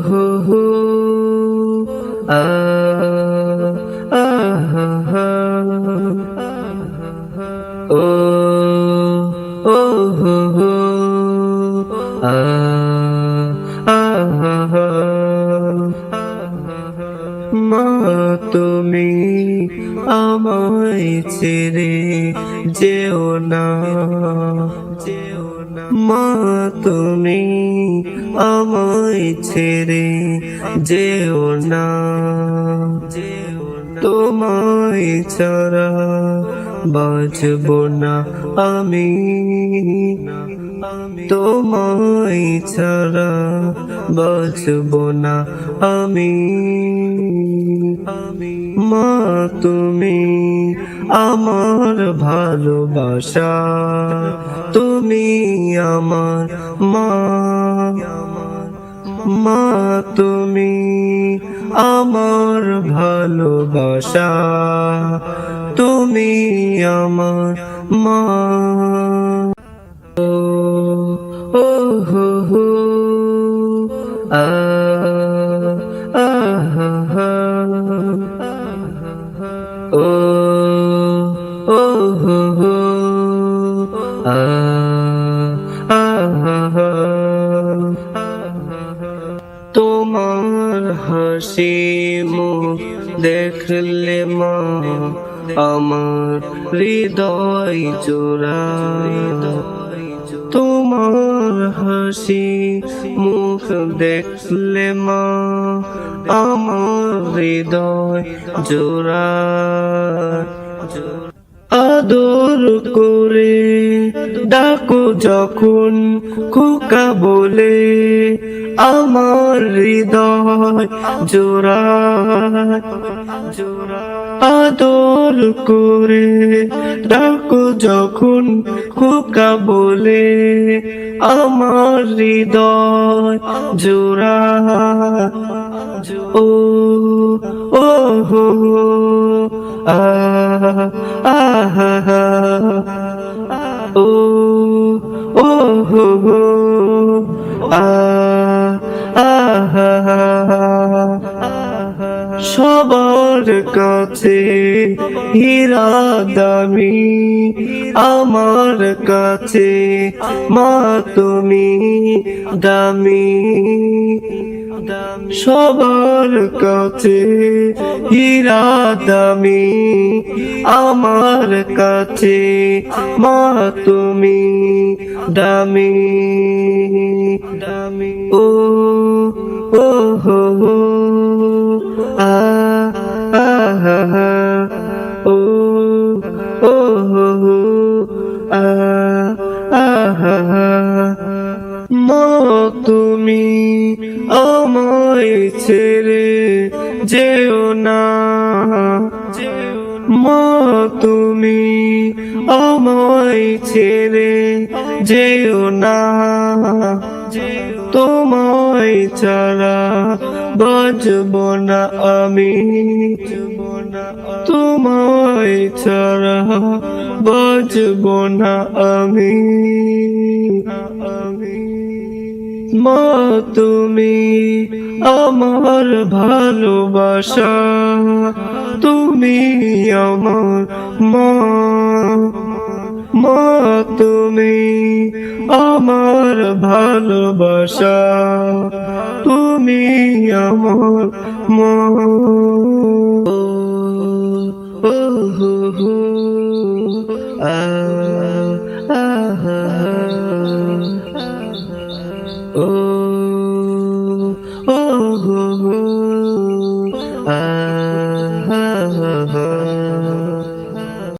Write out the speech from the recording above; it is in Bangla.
হো হো আ আ হা হা ও ও হো হো আ আ হা হা মা তুমি আমায় ছেড়ে যেও না, মা তুমি আমায় ছেড়ে যেও না, তোমায় ছাড়া বাঁচব না আমি, তোমায় ছাড়া বাঁচব না আমি। মা তুমি আমার ভালোবাসা, তুমি আমার মা, মা তুমি আমার ভালোবাসা, তুমি আমার মা। ও ও হো হো আ আ হা হা ও ও হো হো আ আ হা হা তোমার হাসি মুখ দেখলে মা আমার হৃদয় জোড়ায়, তোমার হাসি মুখ দেখলে মা আমার হৃদয় জোড়ায়। আদর করে ডাকো যখন খোকা বলে আমার হৃদয় জোড়ায়, আদর করে ডাকো যখন খোকা বলে আমার হৃদয় জোড়ায়। ও ও হো আ আ হা হা ও ও হো হো আ আ হা হা সবার কাছে হীরা দামি, আমার কাছে মা তুমি দামি, সবার কাছে হীরা দামি, আমার কাছে মা তুমি দামি। ও ও হো হো আ আ হা হা ও ও হো হো আ আ হা হা মা তুমি আমায় ছেড়ে যেও না, মা তুমি আমায় ছেড়ে যেও না, তোমায় ছাড়া বাঁচব না আমি, তোমায় ছাড়া বাঁচব না আমি। মা তুমি আমার ভালোবাসা, তুমি আমার মা, মা তুমি আমার ভালোবাসা, তুমি আমার মা। ও ও হো হো আ আ হা হা ও ও হো হো আ